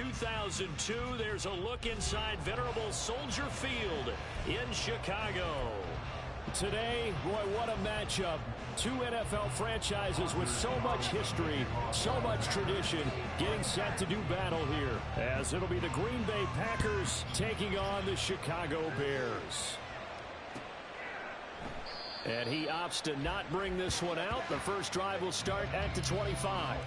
2002. There's a look inside venerable Soldier Field in Chicago. Today, boy, what a matchup. Two NFL franchises with so much history, so much tradition, getting set to do battle here, as it'll be the Green Bay Packers taking on the Chicago Bears. And he opts to not bring this one out. The first drive will start at the 25.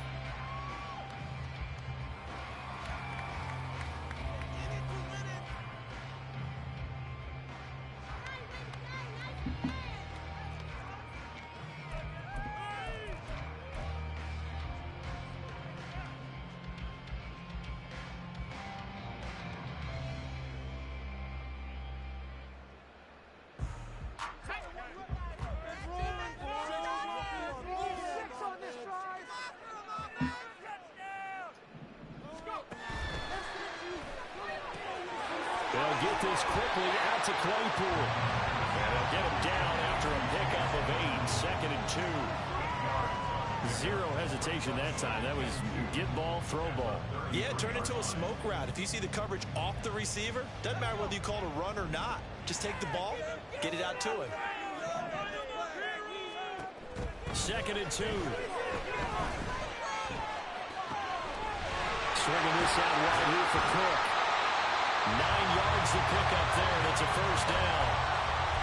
They'll get this quickly out to Claypool. And they'll get him down after a pickup of 8, 2nd and 2. Zero hesitation that time. That was get ball, throw ball. Yeah, turn into a smoke route. If you see the coverage off the receiver, doesn't matter whether you call it a run or not. Just take the ball, get it out to him. 2nd and 2. Swinging this out wide here for Cook. 9 yards to pick up there, and it's a first down.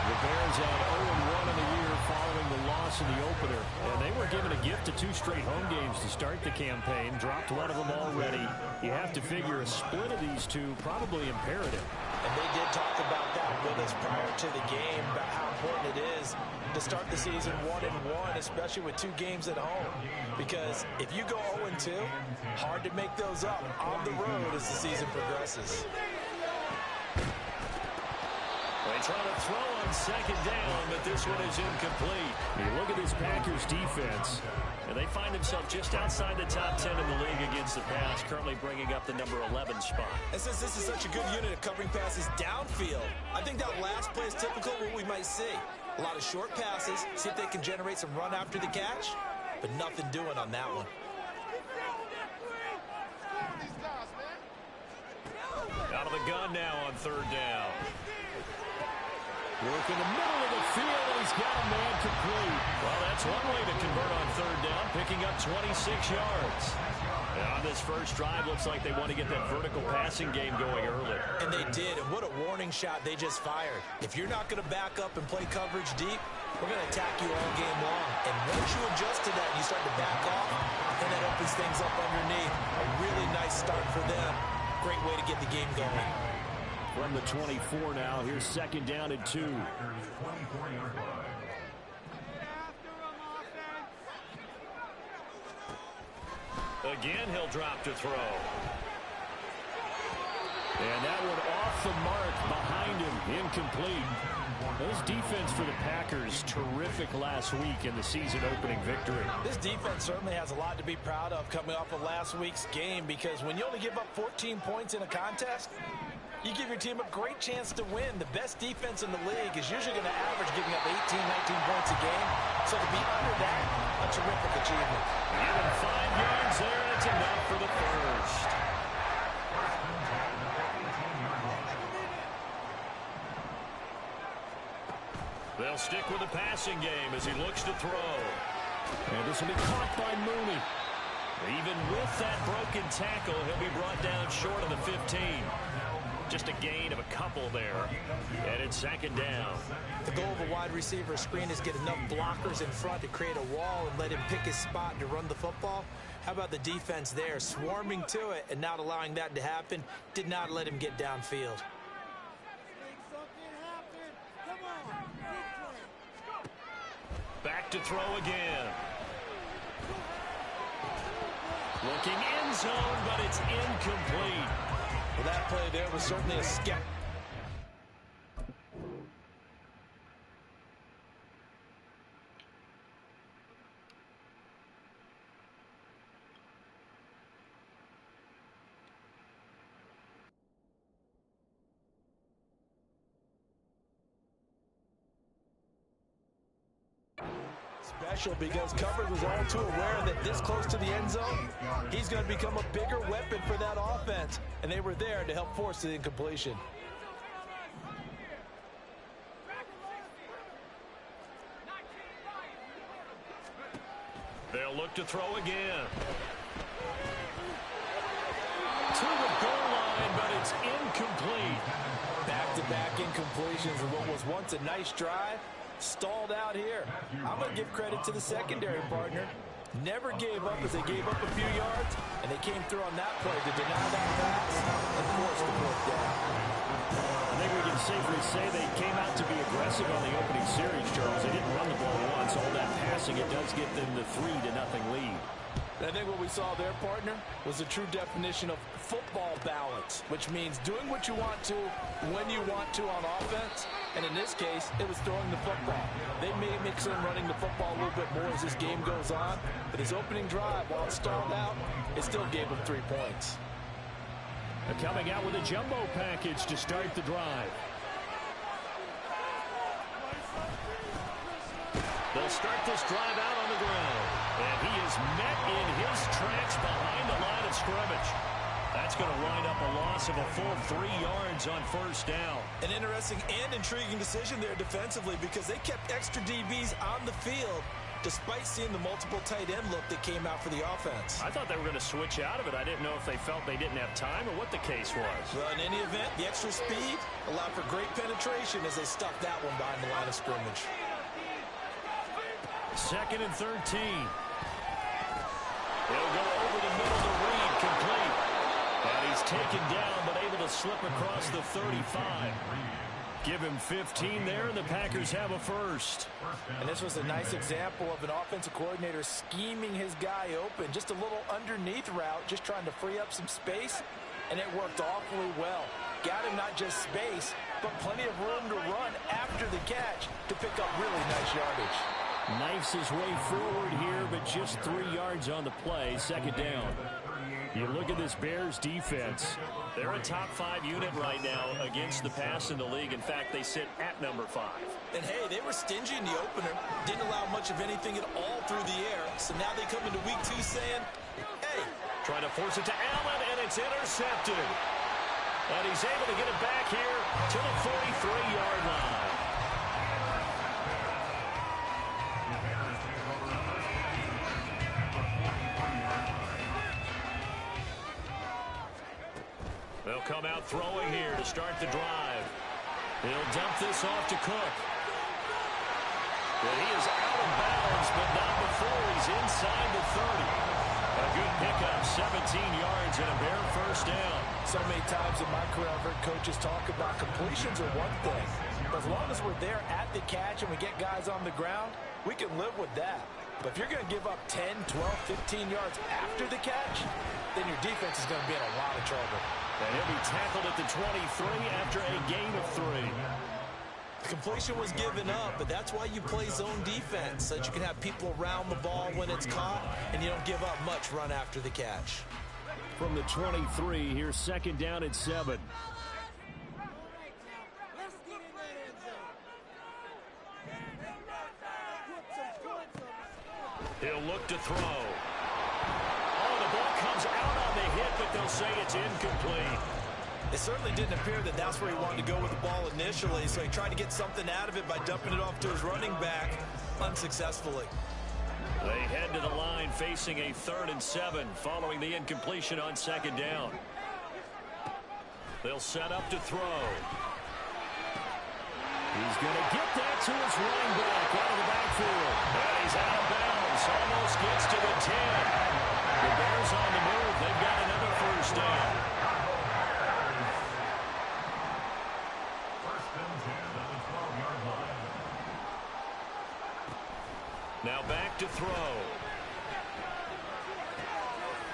The Bears had 0-1 in the year following the loss in the opener. And they were given a gift of 2 straight home games to start the campaign. Dropped one of them already. You have to figure a split of these two probably imperative. And they did talk about that with us prior to the game, about how important it is to start the season 1-1, especially with 2 games at home. Because if you go 0-2, hard to make those up on the road as the season progresses. They try to throw on 2nd down, but this one is incomplete. You look at this Packers defense. And they find themselves just outside the top 10 in the league against the pass, currently bringing up the number 11 spot. And since this is such a good unit of covering passes downfield, I think that last play is typical of what we might see. A lot of short passes, see if they can generate some run after the catch, but nothing doing on that one. Out of the gun now on 3rd down. Work in the middle of the field, and he's got a man complete. Well, that's one way to convert on 3rd down, picking up 26 yards. And on this first drive, looks like they want to get that vertical passing game going early. And they did, and what a warning shot they just fired. If you're not going to back up and play coverage deep, we're going to attack you all game long. And once you adjust to that and you start to back off, then that opens things up underneath. A really nice start for them. Great way to get the game going. From the 24 now, here's 2nd down and 2. Again, he'll drop to throw. And that one off the mark behind him, incomplete. This defense for the Packers, terrific last week in the season-opening victory. This defense certainly has a lot to be proud of coming off of last week's game, because when you only give up 14 points in a contest, you give your team a great chance to win. The best defense in the league is usually going to average giving up 18, 19 points a game. So to be under that, a terrific achievement. Given 5 yards there, it's enough for the first. They'll stick with the passing game as he looks to throw. And this will be caught by Mooney. Even with that broken tackle, he'll be brought down short of the 15. Just a gain of a couple there. And it's 2nd down. The goal of a wide receiver screen is get enough blockers in front to create a wall and let him pick his spot to run the football. How about the defense there, swarming to it and not allowing that to happen? Did not let him get downfield. Back to throw again. Looking end zone, but it's incomplete. Well, that play there was certainly a skip. Special because coverage was all too aware that this close to the end zone, he's going to become a bigger weapon for that offense. and they were there to help force the incompletion. They'll look to throw again. To the goal line, but it's incomplete. Back-to-back incompletions of what was once a nice drive, stalled out here. I'm going to give credit to the secondary partner. Never gave up as they gave up a few yards, and they came through on that play to deny that pass and force the fourth down. I think we can safely say they came out to be aggressive on the opening series, Charles. They didn't run the ball once. All that passing, it does get them the 3-0 lead. I think what we saw there, partner, was a true definition of football balance, which means doing what you want to, when you want to on offense. And in this case, it was throwing the football. They may mix in running the football a little bit more as this game goes on. But his opening drive, while it stalled out, it still gave him 3 points. They're coming out with a jumbo package to start the drive. They'll start this drive out on the ground. And he is met in his tracks behind the line of scrimmage. That's going to wind up a loss of a full 3 yards on first down. An interesting and intriguing decision there defensively because they kept extra DBs on the field despite seeing the multiple tight end look that came out for the offense. I thought they were going to switch out of it. I didn't know if they felt they didn't have time or what the case was. Well, in any event, the extra speed allowed for great penetration as they stuffed that one behind the line of scrimmage. 2nd and 13. He'll go over the middle to Reed, complete. And he's taken down, but able to slip across the 35. Give him 15 there, and the Packers have a first. And this was a nice example of an offensive coordinator scheming his guy open. Just a little underneath route, just trying to free up some space, and it worked awfully well. Got him not just space, but plenty of room to run after the catch to pick up really nice yardage. Knifes his way forward here, but just 3 yards on the play. 2nd down. You look at this Bears defense. They're a top 5 unit right now against the pass in the league. In fact, they sit at number 5. And hey, they were stingy in the opener. Didn't allow much of anything at all through the air. So now they come into week 2 saying, hey. Trying to force it to Allen, and it's intercepted. And he's able to get it back here to the 43-yard line. They'll come out throwing here to start the drive. He'll dump this off to Cook. But he is out of bounds, but not before he's inside the 30. A good pickup, 17 yards and a bare first down. So many times in my career I've heard coaches talk about completions are one thing. But as long as we're there at the catch and we get guys on the ground, we can live with that. But if you're going to give up 10, 12, 15 yards after the catch, then your defense is going to be in a lot of trouble. And he'll be tackled at the 23 after a gain of 3. The completion was given up, but that's why you play zone defense, so that you can have people around the ball when it's caught, and you don't give up much run after the catch. From the 23, here's 2nd down and 7. He'll look to throw. Oh, the ball comes out on the hit, but they'll say it's incomplete. It certainly didn't appear that that's where he wanted to go with the ball initially, so he tried to get something out of it by dumping it off to his running back unsuccessfully. They head to the line facing a 3rd and 7 following the incompletion on 2nd down. They'll set up to throw. He's going to get that to his running back out of the backfield. And he's out of bounds. Almost gets to the 10. The Bears on the move. They've got another first down. Now back to throw.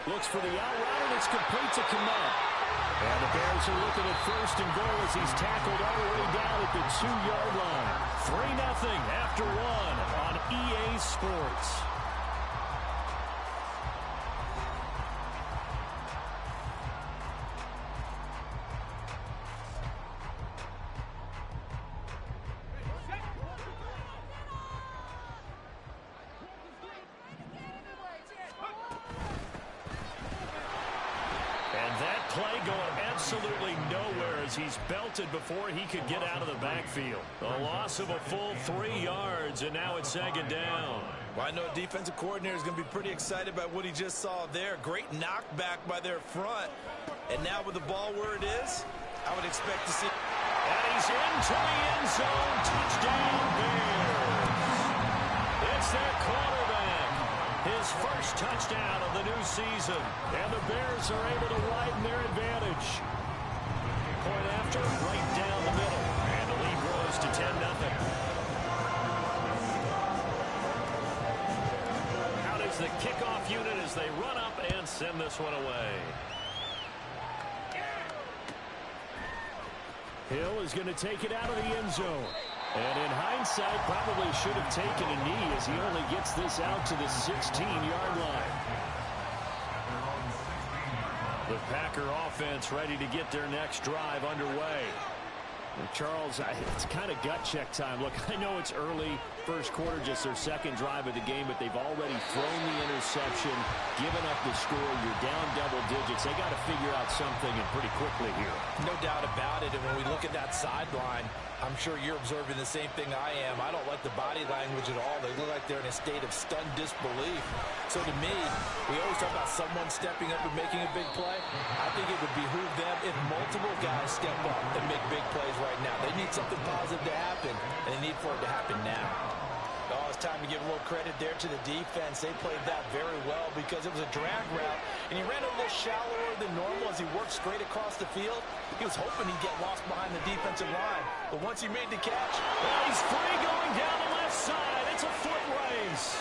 Looks for the out route, and it's complete to Kmet. And the Bears are looking at 1st and goal as he's tackled all the way down at the 2-yard line. 3-0 after 1 on EA Sports. play going absolutely nowhere as he's belted before he could get out of the backfield. A loss of a full 3 yards, and now it's second down. Well, I know a defensive coordinator is going to be pretty excited about what he just saw there. Great knockback by their front. And now with the ball where it is, I would expect to see. And he's into the end zone. Touchdown, Bears. It's their quarterback. His first touchdown of the new season. And the Bears are able to widen their advantage. Point after, right down the middle. And the lead grows to 10-0. Out is the kickoff unit as they run up and send this one away. Hill is going to take it out of the end zone. And in hindsight, probably should have taken a knee as he only gets this out to the 16-yard line. The Packer offense ready to get their next drive underway. And Charles, it's kind of gut check time. Look, I know it's early, first quarter, just their second drive of the game, but they've already thrown the interception, given up the score. You're down double digits. They got to figure out something, and pretty quickly here. No doubt about it. And when we look at that sideline, I'm sure you're observing the same thing I am. I don't like the body language at all. They look like they're in a state of stunned disbelief. So to me, we always talk about someone stepping up and making a big play. I think it would behoove them if multiple guys step up and make big plays right now. They need something positive to happen, and they need for it to happen now. Oh, it's time to give a little credit there to the defense. They played that very well because it was a drag route, and he ran a little shallower than normal as he worked straight across the field. He was hoping he'd get lost behind the defensive line, but once he made the catch, well, he's free going down the left side. It's a foot race.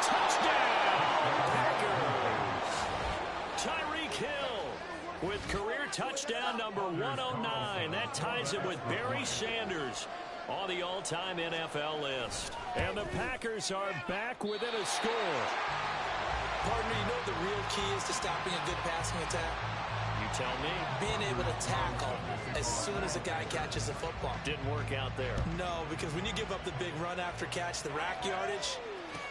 Touchdown, Packers. Tyreek Hill with career touchdown number 109. That ties him with Barry Sanders on the all-time NFL list. And the Packers are back within a score. Partner, you know what the real key is to stopping a good passing attack? You tell me. Being able to tackle as soon as a guy catches the football. Didn't work out there. No, because when you give up the big run after catch, the rack yardage,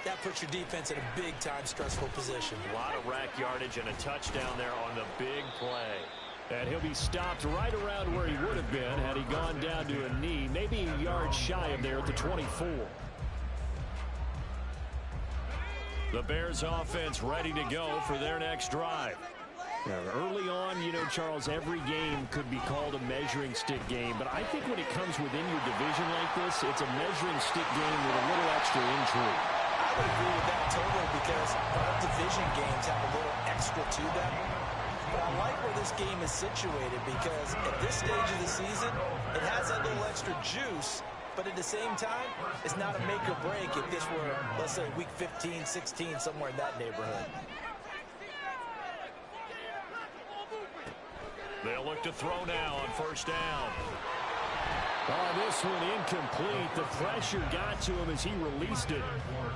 that puts your defense in a big-time stressful position. A lot of rack yardage and a touchdown there on the big play. And he'll be stopped right around where he would have been had he gone down to a knee, maybe a yard shy of there at the 24. The Bears offense ready to go for their next drive. Now, early on, you know, Charles, every game could be called a measuring stick game, but I think when it comes within your division like this, it's a measuring stick game with a little extra intrigue. I would agree with that totally because all division games have a little extra to them. But I like where this game is situated because at this stage of the season, it has that little extra juice, but at the same time, it's not a make or break if this were, let's say, week 15, 16, somewhere in that neighborhood. They'll look to throw now on first down. Oh, this one incomplete. The pressure got to him as he released it.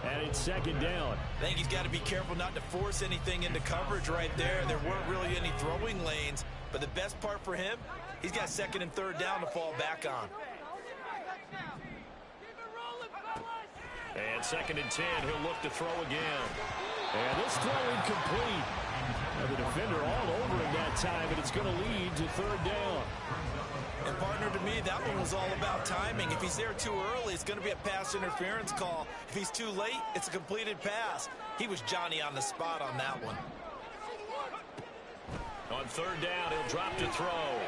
And it's second down. I think he's got to be careful not to force anything into coverage right there. There weren't really any throwing lanes. But the best part for him, he's got second and third down to fall back on. And second and 10, he'll look to throw again. And this throw incomplete. Now the defender all over him that time, and it's going to lead to third down. And partner, to me, that one was all about timing. If he's there too early, it's going to be a pass interference call. If he's too late, it's a completed pass. He was Johnny on the spot on that one. On third down, he'll drop to throw.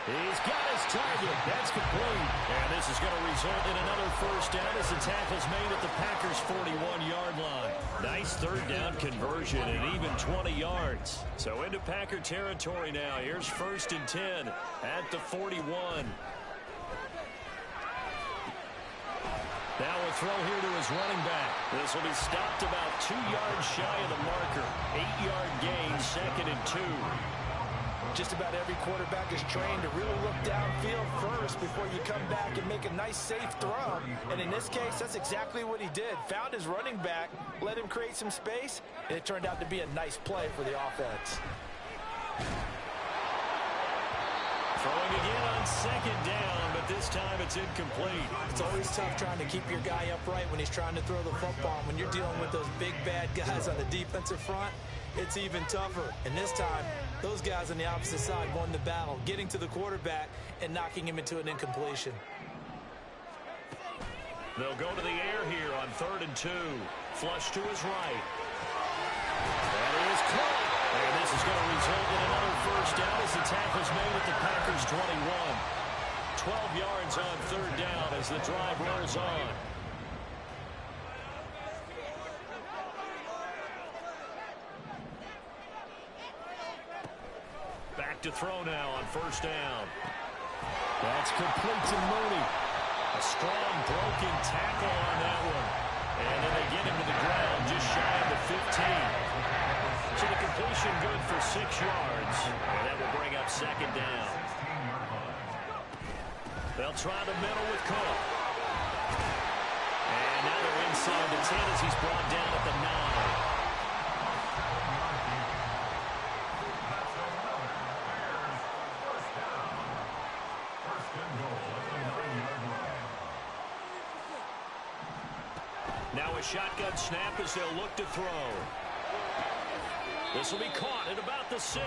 He's got his target. That's complete. And this is going to result in another first down as the tackle's made at the Packers' 41-yard line. Nice third down conversion and even 20 yards. So into Packer territory now. Here's first and 10 at the 41. Now a throw here to his running back. This will be stopped about 2 yards shy of the marker. 8-yard gain, second and 2. Just about every quarterback is trained to really look downfield first before you come back and make a nice, safe throw. And in this case, that's exactly what he did. Found his running back, let him create some space, and it turned out to be a nice play for the offense. Throwing again on second down, but this time it's incomplete. It's always tough trying to keep your guy upright when he's trying to throw the football. When you're dealing with those big, bad guys on the defensive front, it's even tougher. And this time, those guys on the opposite side won the battle, getting to the quarterback and knocking him into an incompletion. They'll go to the air here on 3rd and 2. Flush to his right. That is caught. And this is going to result in another first down as the tackle's made at the Packers' 21. 12 yards on 3rd down as the drive rolls on. Back to throw now on 1st down. That's complete to Mooney. A strong broken tackle on that one. And then they get him to the ground just shy of the 15. So the completion good for 6 yards. And that will bring up 2nd down. They'll try the middle with Cook. And now they're inside the 10 as he's brought down at the 9. Now a shotgun snap as they'll look to throw. This will be caught at about the 6.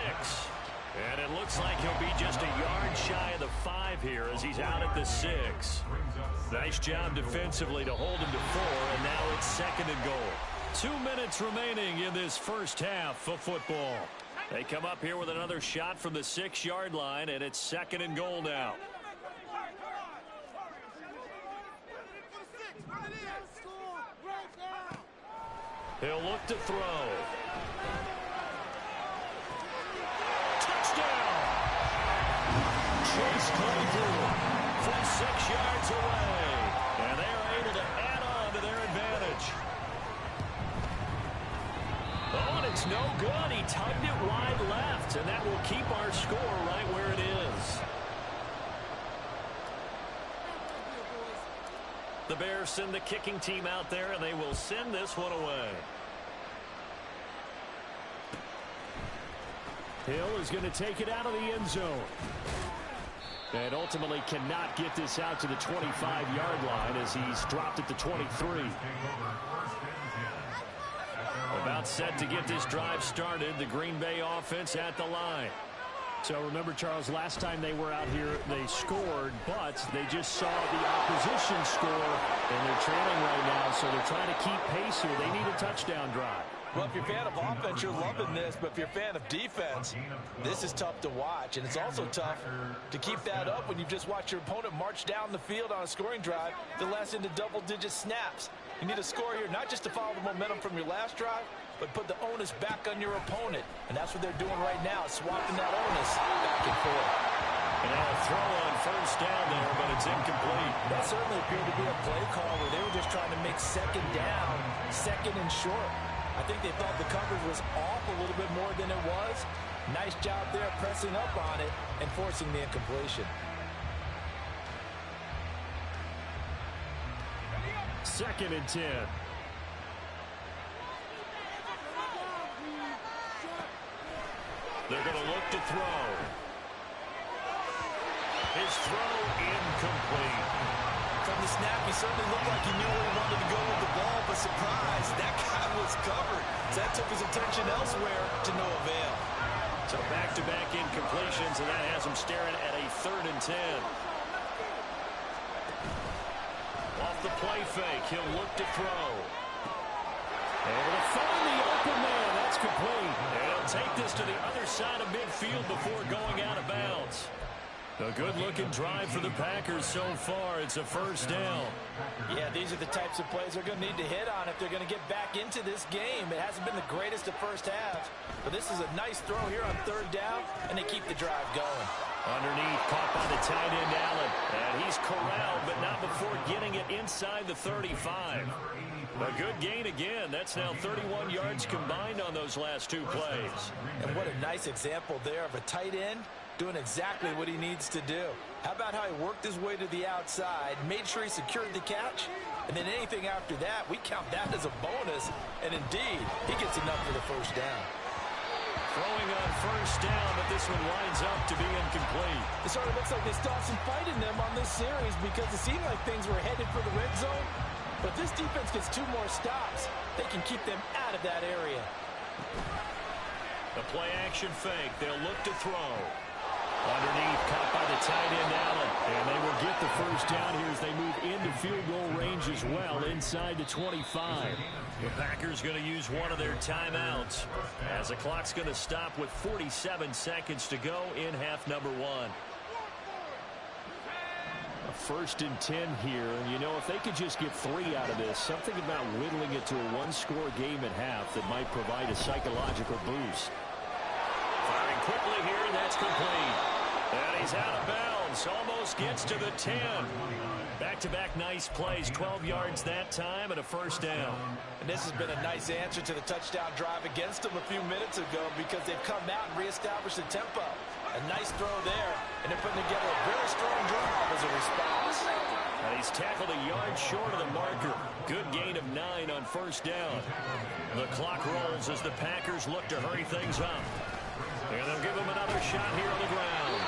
And it looks like he'll be just a yard shy of the 5 here as he's out at the 6. Nice job defensively to hold him to 4, and now it's 2nd and goal. 2 minutes remaining in this first half of football. They come up here with another shot from the 6-yard line, and it's 2nd and goal now. He'll look to throw. Touchdown! Chase Claypool from 6 yards away. And they are able to add on to their advantage. Oh, and it's no good. He tugged it wide left, and that will keep our score right where it is. The Bears send the kicking team out there, and they will send this one away. Hill is going to take it out of the end zone. And ultimately cannot get this out to the 25-yard line as he's dropped at the 23. About set to get this drive started. The Green Bay offense at the line. So remember, Charles, last time they were out here, they scored, but they just saw the opposition score, and they're trailing right now, so they're trying to keep pace here. They need a touchdown drive. Well, if you're a fan of offense, you're loving this, but if you're a fan of defense, this is tough to watch, and it's also tough to keep that up when you've just watched your opponent march down the field on a scoring drive that lasts into double-digit snaps. You need a score here, not just to follow the momentum from your last drive, but put the onus back on your opponent. And that's what they're doing right now, swapping that onus back and forth. And now a throw on 1st down there, but it's incomplete. That certainly appeared to be a play call where they were just trying to make 2nd down, 2nd and short. I think they thought the coverage was off a little bit more than it was. Nice job there pressing up on it and forcing the incompletion. 2nd and 10. They're going to look to throw. His throw incomplete. From the snap, he certainly looked like he knew where he wanted to go with the ball, but surprise, that guy was covered. So that took his attention elsewhere to no avail. So back-to-back incompletions, and that has him staring at a 3rd and 10. Off the play fake, he'll look to throw. Able to find the open man. That's complete. And he'll take this to the other side of midfield before going out of bounds. A good-looking drive for the Packers so far. It's a 1st down. Yeah, these are the types of plays they're going to need to hit on if they're going to get back into this game. It hasn't been the greatest of first halves, but this is a nice throw here on 3rd down, and they keep the drive going. Underneath, caught by the tight end, Allen. And he's corralled, but not before getting it inside the 35. A good gain again. That's now 31 yards combined on those last 2 plays. And what a nice example there of a tight end doing exactly what he needs to do. How about how he worked his way to the outside, made sure he secured the catch, and then anything after that, we count that as a bonus. And indeed, he gets enough for the 1st down. Throwing on first down, but this one winds up to be incomplete. It sort of looks like they still have some fight in them on this series because it seemed like things were headed for the red zone. But this defense gets 2 more stops. They can keep them out of that area. The play action fake. They'll look to throw. Underneath, caught by the tight end, Allen. And they will get the first down here as they move into field goal range as well, inside the 25. The Packers going to use one of their timeouts as the clock's going to stop with 47 seconds to go in half number 1. A 1st and 10 here, and you know, if they could just get 3 out of this, something about whittling it to a 1-score game at half that might provide a psychological boost. Firing quickly here, and that's complete. And he's out of bounds, almost gets to the 10. Back-to-back nice plays, 12 yards that time, and a first down. And this has been a nice answer to the touchdown drive against them a few minutes ago because they've come out and reestablished the tempo. A nice throw there, and they're putting together a very strong drive as a response. And he's tackled a yard short of the marker. Good gain of 9 on first down. The clock rolls as the Packers look to hurry things up. And they'll give him another shot here on the ground.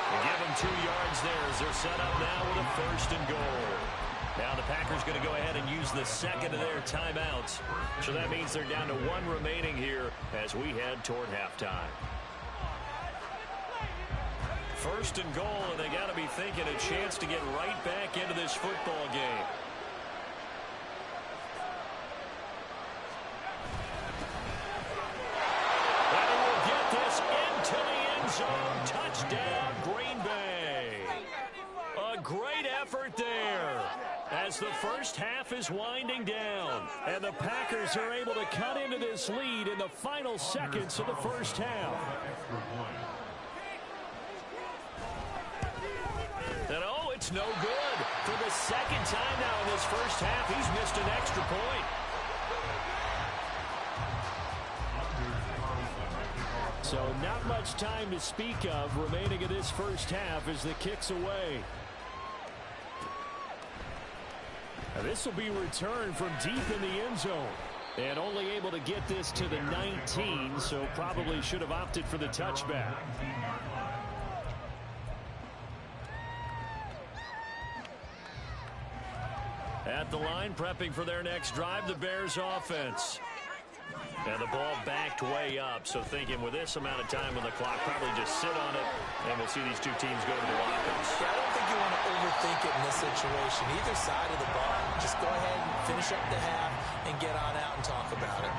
And give him 2 yards there as they're set up now with a 1st and goal. Now the Packers going to go ahead and use the second of their timeouts. So that means they're down to 1 remaining here as we head toward halftime. 1st and goal, and they got to be thinking a chance to get right back into this football game. Zone touchdown, Green Bay. A great effort there as the first half is winding down. And the Packers are able to cut into this lead in the final seconds of the first half. And oh, it's no good. For the second time now in this first half, he's missed an extra point. So not much time to speak of remaining in this first half as the kick's away. Now this will be returned from deep in the end zone. And only able to get this to the 19, so probably should have opted for the touchback. At the line, prepping for their next drive, the Bears offense. And the ball backed way up, so thinking with this amount of time on the clock, probably just sit on it, and we'll see these two teams go to the lockers. Yeah, I don't think you want to overthink it in this situation. Either side of the ball, just go ahead and finish up the half and get on out and talk about it.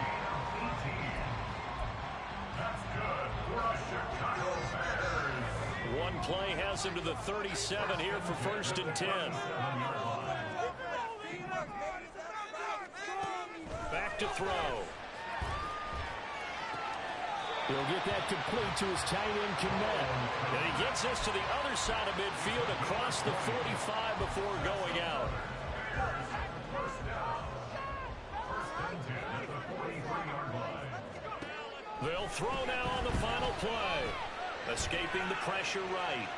One play has him to the 37 here for 1st and 10. Back to throw. He'll get that complete to his tight end, Kmet. And he gets this to the other side of midfield across the 45 before going out. They'll throw now on the final play. Escaping the pressure right.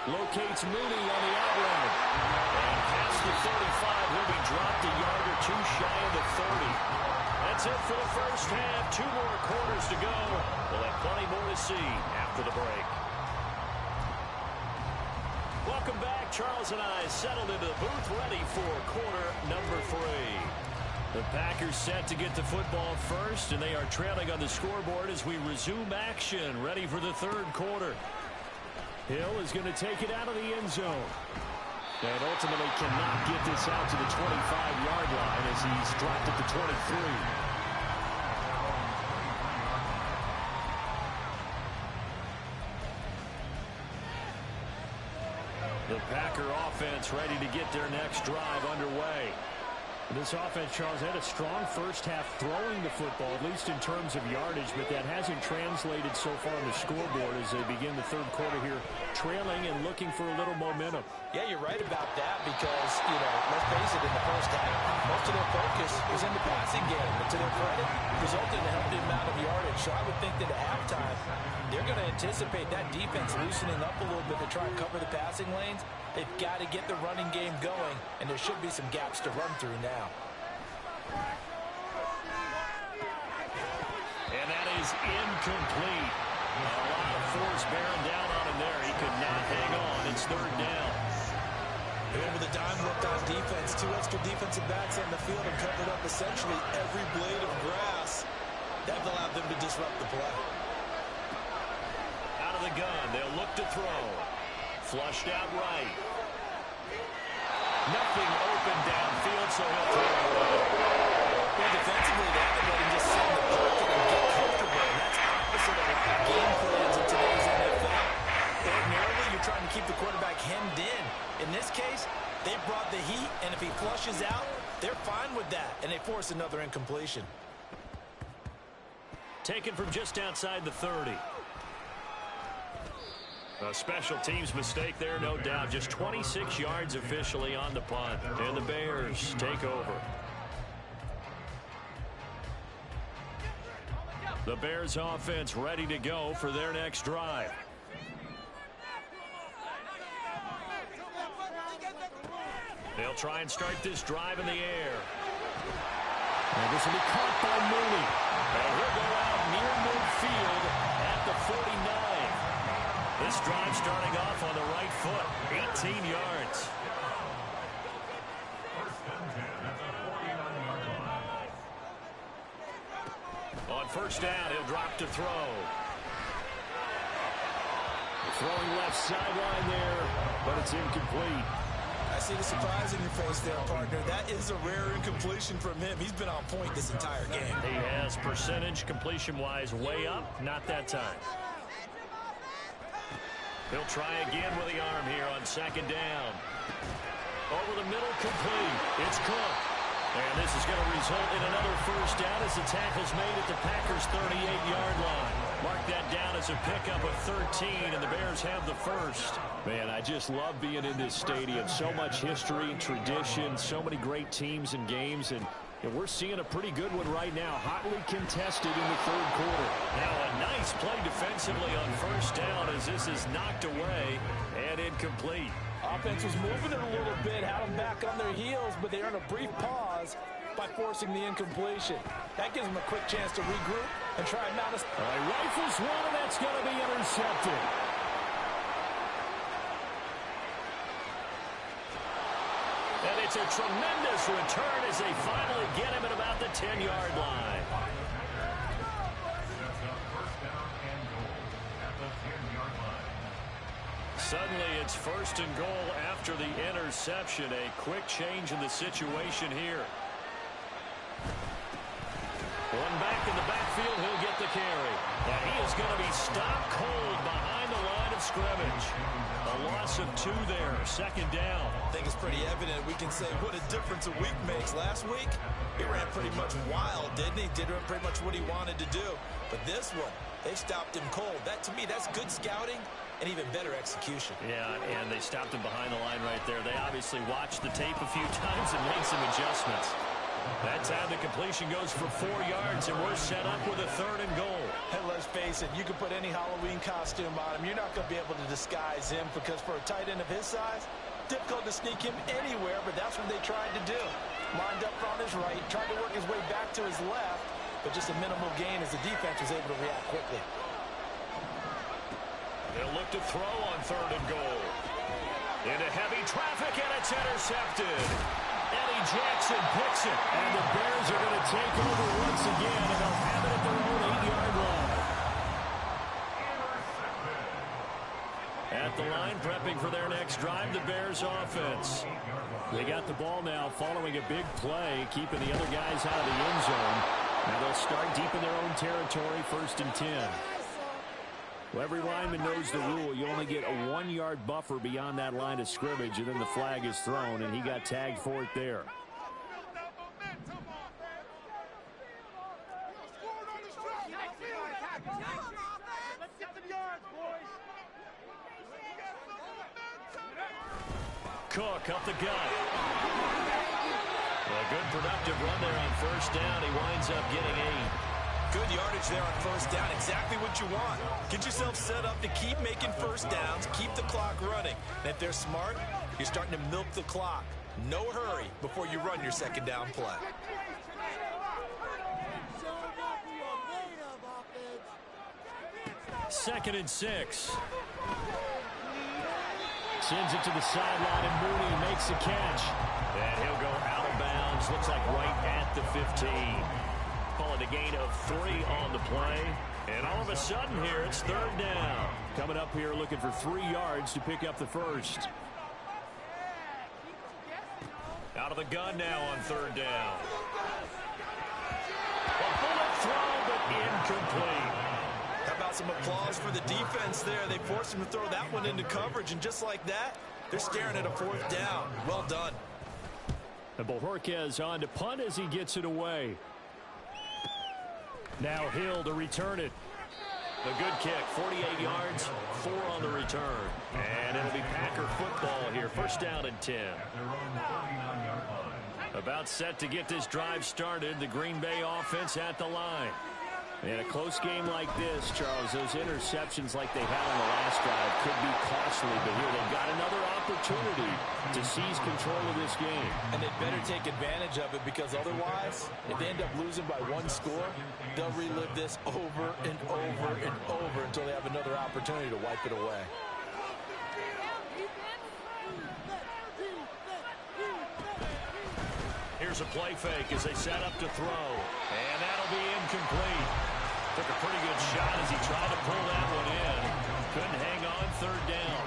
Locates Mooney on the outrun. And past the 35, he'll be dropped a yard or 2 shy of the 30. That's it for the first half. 2 more quarters to go. We'll have plenty more to see after the break. Welcome back. Charles and I settled into the booth, ready for quarter number 3. The Packers set to get the football first, and they are trailing on the scoreboard as we resume action, ready for the 3rd quarter. Hill is going to take it out of the end zone. And ultimately cannot get this out to the 25-yard line as he's dropped at the 23. The Packer offense ready to get their next drive underway. This offense, Charles, had a strong first half throwing the football, at least in terms of yardage, but that hasn't translated so far on the scoreboard as they begin the 3rd quarter here, trailing and looking for a little momentum. Yeah, you're right about that because, you know, let's face it, in the first half, most of their focus was in the passing game. But to their credit, it resulted in a healthy amount of yardage. So I would think that at halftime, they're going to anticipate that defense loosening up a little bit to try and cover the passing lanes. They've got to get the running game going, and there should be some gaps to run through now. And that is is incomplete. A lot of force bearing down on him there. He could not hang on. It's third down. And with a dime worked on defense, 2 extra defensive backs on the field and covered up essentially every blade of grass. That allowed them to disrupt the play. Out of the gun, they'll look to throw. Flushed out right. Nothing open downfield, so he'll throw it away. Well, defensively, they have to let him just sit in the pocket and get comfortable. And that's opposite of a lot of game plans in today's NFL. Ordinarily, you're trying to keep the quarterback hemmed in. In this case, they brought the heat, and if he flushes out, they're fine with that, and they force another incompletion. Taken from just outside the 30. A special teams mistake there, no doubt. Just 26 yards officially on the punt. And the Bears take over. The Bears offense ready to go for their next drive. They'll try and start this drive in the air. And this will be caught by Mooney. And he'll go out near midfield at the 49. This drive starting off on the right foot, 18 yards. On first down, he'll drop to throw. Throwing left sideline there, but it's incomplete. I see the surprise in your face there, partner. That is a rare incompletion from him. He's been on point this entire game. He has percentage completion-wise way up, not that time. He'll try again with the arm here on second down. Over the middle, complete. It's Cook. And this is going to result in another first down as the tackle's made at the Packers' 38-yard line. Mark that down as a pickup of 13, and the Bears have the first. Man, I just love being in this stadium. So much history and tradition, so many great teams and games, and we're seeing a pretty good one right now, hotly contested in the third quarter. Now a nice play defensively on first down as this is knocked away and incomplete. Offense was moving it a little bit, had them back on their heels, but they earned a brief pause by forcing the incompletion. That gives them a quick chance to regroup and try and mount a... All right, rifles one, and that's going to be intercepted. And it's a tremendous return as they finally get him at about the 10-yard line. Suddenly, it's first and goal after the interception. A quick change in the situation here. One back in the backfield, he'll get the carry. And he is going to be stopped cold behind the line of scrimmage. A loss of 2 there, second down. I think it's pretty evident. We can say what a difference a week makes. Last week, he ran pretty much wild, didn't he? Did pretty much what he wanted to do. But this one, they stopped him cold. That, to me, that's good scouting and even better execution. Yeah, and they stopped him behind the line right there. They obviously watched the tape a few times and made some adjustments. That time the completion goes for 4 yards, and we're set up with a third and goal. And let's face it, you can put any Halloween costume on him. You're not going to be able to disguise him because for a tight end of his size, difficult to sneak him anywhere, but that's what they tried to do. Lined up on his right, tried to work his way back to his left, but just a minimal gain as the defense was able to react quickly. They'll look to throw on third and goal. Into heavy traffic, and it's intercepted. Eddie Jackson picks it. And the Bears are going to take over once again, and they'll have it at their own 8-yard line. At the line, prepping for their next drive, the Bears offense. They got the ball now following a big play, keeping the other guys out of the end zone. Now they'll start deep in their own territory, 1st and 10. Well, every lineman knows the rule. You only get a 1-yard buffer beyond that line of scrimmage, and then the flag is thrown, and he got tagged for it there. Cook up the gut. A good productive run there on first down. He winds up getting 8. Good yardage there on first down. Exactly what you want. Get yourself set up to keep making first downs, keep the clock running. And if they're smart, you're starting to milk the clock. No hurry before you run your second down play. 2nd and 6. Sends it to the sideline, and Mooney makes the catch. And he'll go out of bounds. Looks like right at the 15. Call it a gain of 3 on the play. And all of a sudden here, it's 3rd down. Coming up here looking for 3 yards to pick up the first. Out of the gun now on 3rd down. A bullet throw, but incomplete. How about some applause for the defense there? They forced him to throw that one into coverage, and just like that, they're staring at a 4th down. Well done. And Bojorquez on to punt as he gets it away. Now Hill to return it. The good kick, 48 yards, 4 on the return. And it'll be Packer football here. 1st down and 10. About set to get this drive started. The Green Bay offense at the line. In a close game like this, Charles, those interceptions like they had on the last drive could be costly. But here they've got another opportunity to seize control of this game. And they'd better take advantage of it, because otherwise, if they end up losing by 1 score, they'll relive this over and over and over until they have another opportunity to wipe it away. Here's a play fake as they set up to throw. And that'll be incomplete. Took a pretty good shot as he tried to pull that one in. Couldn't hang on 3rd down.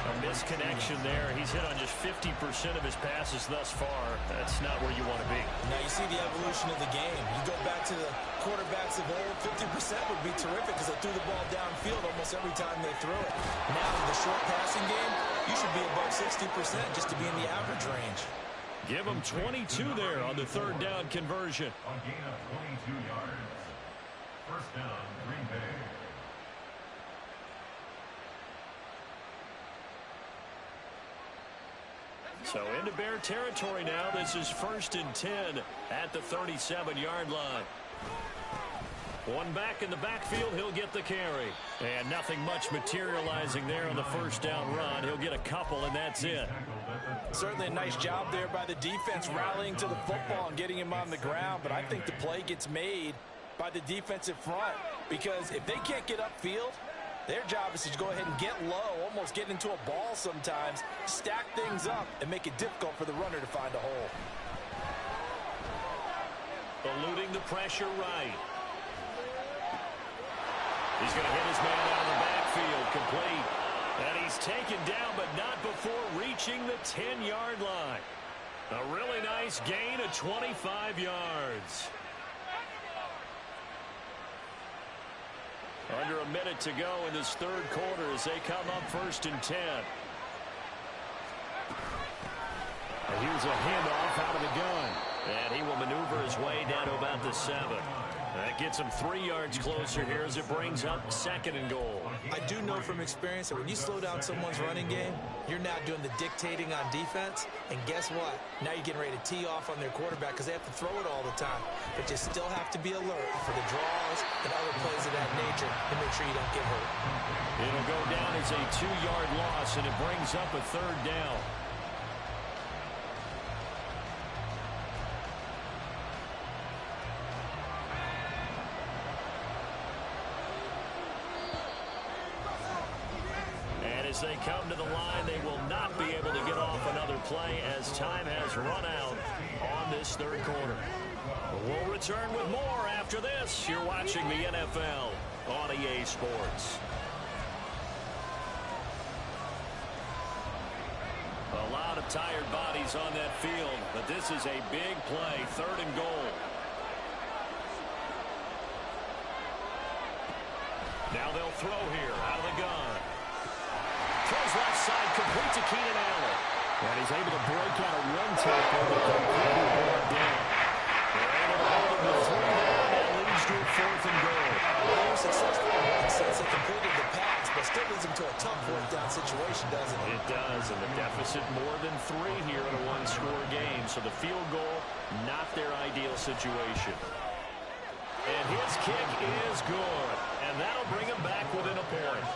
A misconnection there. He's hit on just 50% of his passes thus far. That's not where you want to be. Now you see the evolution of the game. You go back to the quarterbacks of old, 50% would be terrific because they threw the ball downfield almost every time they threw it. Now in the short passing game, you should be above 60% just to be in the average range. Give him 22 there on the 3rd down conversion. A gain of 22 yards. 1st down, Green Bay. So into Bear territory now. This is 1st and 10 at the 37-yard line. One back in the backfield. He'll get the carry. And nothing much materializing there on the 1st down run. He'll get a couple, and that's it. Certainly a nice job there by the defense rallying to the football and getting him on the ground. But I think the play gets made by the defensive front, because if they can't get upfield, their job is to go ahead and get low, almost get into a ball sometimes, stack things up, and make it difficult for the runner to find a hole. Eluding the pressure right. He's going to hit his man out of the backfield, complete. And he's taken down, but not before reaching the 10-yard line. A really nice gain of 25 yards. Under a minute to go in this 3rd quarter as they come up 1st and 10. And here's a handoff out of the gun. And he will maneuver his way down to about the 7. That gets him 3 yards closer here as it brings up 2nd and goal. I do know from experience that when you slow down someone's running game, you're now doing the dictating on defense. And guess what? Now you're getting ready to tee off on their quarterback because they have to throw it all the time. But you still have to be alert for the draws and other plays of that nature to make sure you don't get hurt. It'll go down as a 2-yard loss, and it brings up a 3rd down. As they come to the line, they will not be able to get off another play as time has run out on this 3rd quarter. We'll return with more after this. You're watching the NFL on EA Sports. A lot of tired bodies on that field, but this is a big play, 3rd and goal. Now they'll throw here out of the gun. Throws left side, complete to Keenan Allen. And he's able to break out a run tackle, but completely brought down. They're able to hold him to 3 down. That leads to a 4th and goal. They were successful since they completed the pass, but still leads them to a tough 4th down situation, doesn't it? It does, and the deficit more than 3 here in a 1-score game. So the field goal, not their ideal situation. And his kick is good, and that'll bring him back within a point.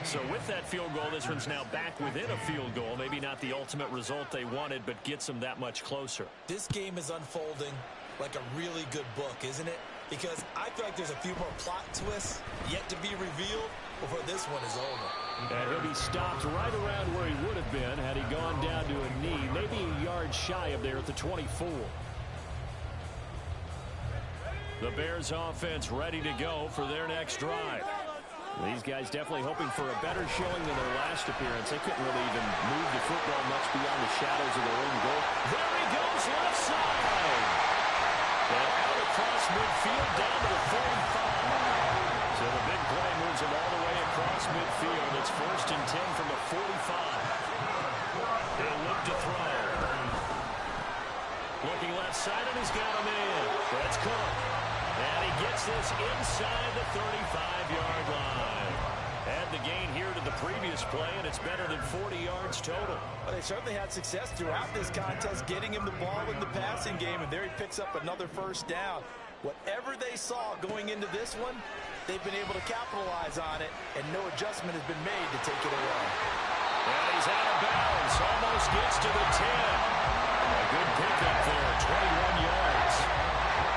So with that field goal, this one's now back within a field goal. Maybe not the ultimate result they wanted, but gets them that much closer. This game is unfolding like a really good book, isn't it? because I feel like there's a few more plot twists yet to be revealed before this one is over. And he'll be stopped right around where he would have been had he gone down to a knee, maybe a yard shy of there at the 24. The Bears offense ready to go for their next drive. These guys definitely hoping for a better showing than their last appearance. They couldn't really even move the football much beyond the shadows of their own goal. There he goes, left side. And out across midfield down to the 45. So the big play moves him all the way across midfield. It's 1st and 10 from the 45. He'll look to throw. Looking left side, and he's got him in. That's Cook. And he gets this inside the 35-yard line. Add the gain here to the previous play, and it's better than 40 yards total. Well, they certainly had success throughout this contest, getting him the ball in the passing game, and there he picks up another 1st down. Whatever they saw going into this one, they've been able to capitalize on it, and no adjustment has been made to take it away. And he's out of bounds. Almost gets to the 10. A good pickup there, 21 yards.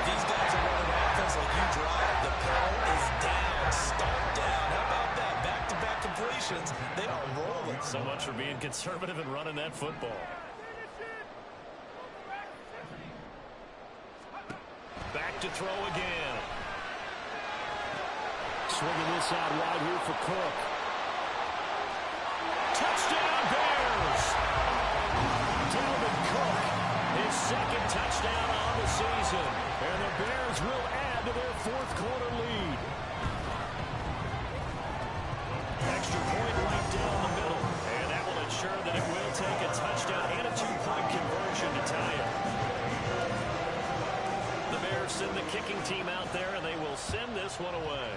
These guys are running offense like you drive. The pedal is down, start down. How about that? Back-to-back completions. They are rolling. So much for being conservative and running that football. Back to throw again. Swinging this out wide here for Cook. Touchdown, Bears! Dalvin Cook, his 2nd touchdown on the season. And the Bears will add to their 4th quarter lead. Extra point right down the middle. And that will ensure that it will take a touchdown and a 2-point conversion to tie it. The Bears send the kicking team out there, and they will send this one away.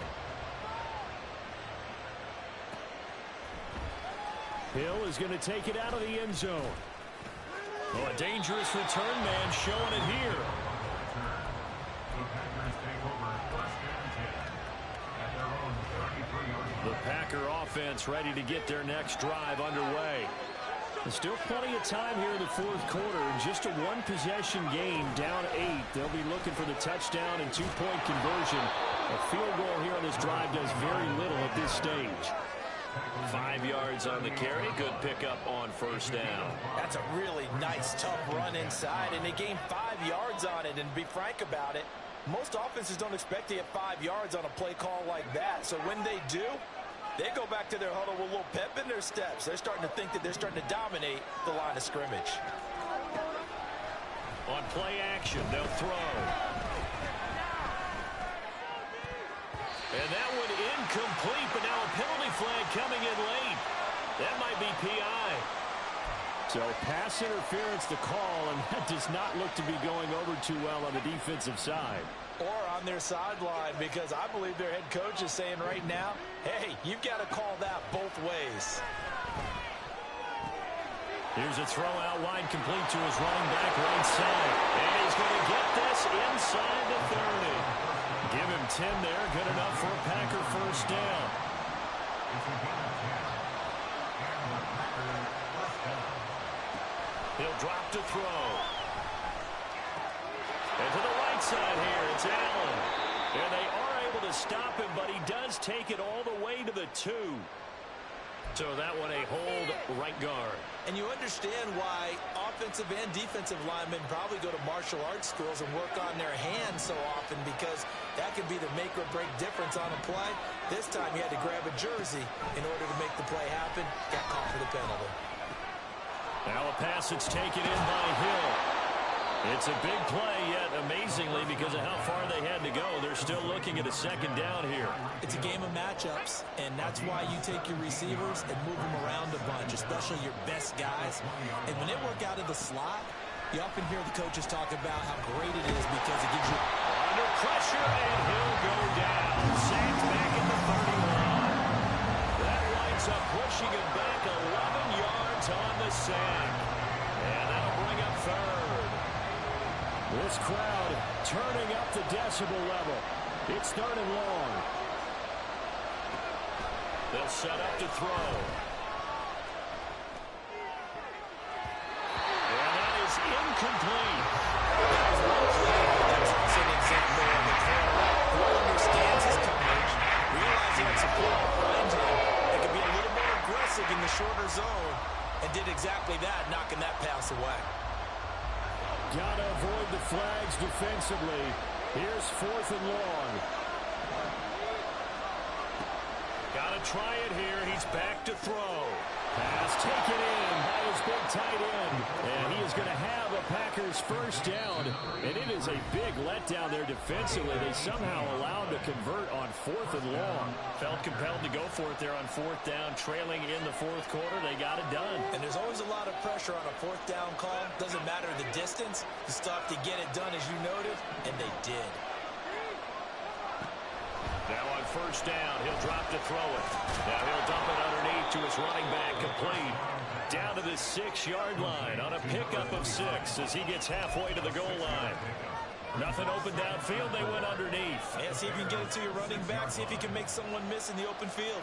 Hill is going to take it out of the end zone. Oh, a dangerous return man showing it here. The Packer offense ready to get their next drive underway. There's still plenty of time here in the 4th quarter. Just a 1-possession game, down 8. They'll be looking for the touchdown and 2-point conversion. A field goal here on this drive does very little at this stage. 5 yards on the carry. Good pickup on 1st down. That's a really nice, tough run inside, and they gained 5 yards on it. And to be frank about it, most offenses don't expect to get 5 yards on a play call like that. So when they do, they go back to their huddle with a little pep in their steps. They're starting to think that they're starting to dominate the line of scrimmage. On play action, they'll throw. And that one incomplete, but now a penalty flag coming in late. That might be PI. So pass interference to call, and that does not look to be going over too well on the defensive side. Or on their sideline, because I believe their head coach is saying right now, hey, you've got to call that both ways. Here's a throw out wide, complete to his running back right side. And he's going to get this inside the 30. Give him 10 there, good enough for a Packer 1st down. He'll drop to throw. And to the right side here, it's Allen. And they are able to stop him, but he does take it all the way to the 2. So that one a hold right guard. And you understand why offensive and defensive linemen probably go to martial arts schools and work on their hands so often, because that can be the make or break difference on a play. This time he had to grab a jersey in order to make the play happen. Got caught for the penalty. Now a pass that's taken in by Hill. It's a big play, yet amazingly, because of how far they had to go, they're still looking at a 2nd down here. It's a game of matchups, and that's why you take your receivers and move them around a bunch, especially your best guys. And when they work out of the slot, you often hear the coaches talk about how great it is because it gives you... Under pressure, and he'll go down. Sacked back at the 31. That winds up pushing him back 11 yards on the sack. And that'll bring up 3rd. This crowd turning up the decibel level. It's 3rd and long. They'll set up to throw. And that is incomplete. That's also an example of a throw support behind him that can be a little more aggressive in the shorter zone, and did exactly that, knocking that pass away. Gotta avoid the flags defensively. Here's 4th and long. Gotta try it here. He's back to throw. Pass taken in by his big tight end. And he is going to have a Packers first down. And it is a big letdown there defensively. They somehow allowed to convert on 4th and long. Felt compelled to go for it there on 4th down. Trailing in the 4th quarter. They got it done. And there's always a lot of pressure on a 4th down call. Doesn't matter the distance. You still have to get it done, as you noted. And they did. Now on 1st down, he'll drop to throw it. Now he'll dump it underneath to his running back, complete. Down to the 6-yard line on a pickup of 6 as he gets halfway to the goal line. Nothing open downfield, they went underneath. And see if you can get it to your running back, see if you can make someone miss in the open field.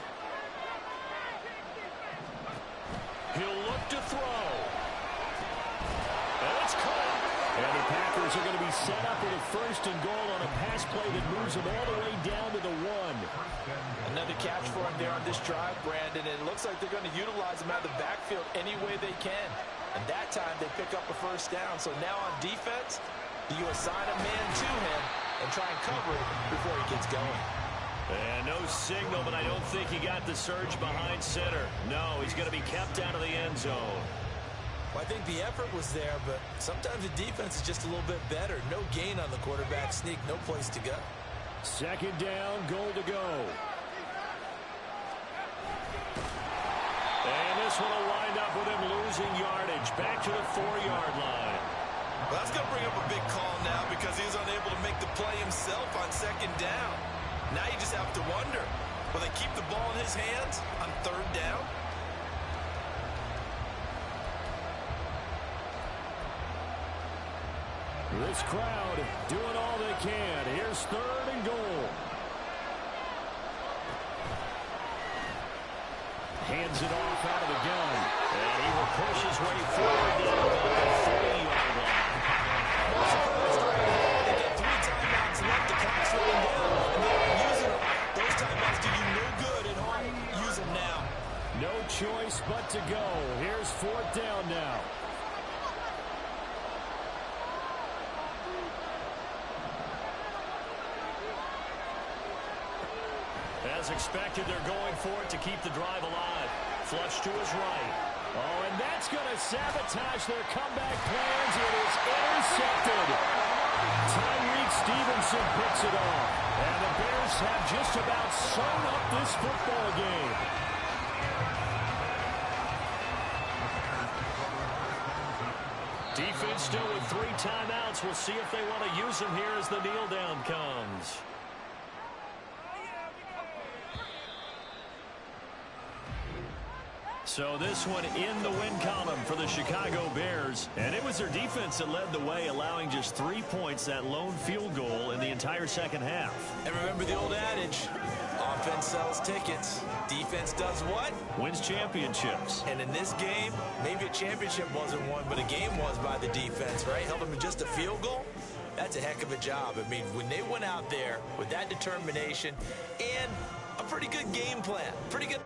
He'll look to throw. And it's caught. And the Packers are going to be set up with a 1st and goal on a pass play that moves them all the way down to the 1. Another catch for him there on this drive, Brandon. And it looks like they're going to utilize him out of the backfield any way they can. And that time they pick up a 1st down. So now on defense, you assign a man to him and try and cover it before he gets going. And no signal, but I don't think he got the surge behind center. No, he's going to be kept out of the end zone. Well, I think the effort was there, but sometimes the defense is just a little bit better. No gain on the quarterback sneak, no place to go. 2nd down, goal to go. And this one will wind up with him losing yardage. Back to the 4-yard line. Well, that's going to bring up a big call now because he was unable to make the play himself on 2nd down. Now you just have to wonder, will they keep the ball in his hands on 3rd down? This crowd doing all they can. Here's 3rd and goal. Hands it off out of the gun. And he will push his way forward down about the 3-yard line. They get 3 timeouts left. The clock's running down, and they're not using them. Those timeouts do you no good at home. Use them now. No choice but to go. Here's 4th down now. As expected, they're going for it to keep the drive alive. Flush to his right. Oh, and that's going to sabotage their comeback plans. It is intercepted. Tyreek Stevenson picks it off. And the Bears have just about sewn up this football game. Defense still with 3 timeouts. We'll see if they want to use them here as the kneel down comes. So this one in the win column for the Chicago Bears. And it was their defense that led the way, allowing just 3 points, that lone field goal in the entire second half. And remember the old adage, offense sells tickets. Defense does what? Wins championships. And in this game, maybe a championship wasn't won, but a game was by the defense, right? Held them to just a field goal. That's a heck of a job. I mean, when they went out there with that determination and a pretty good game plan, pretty good.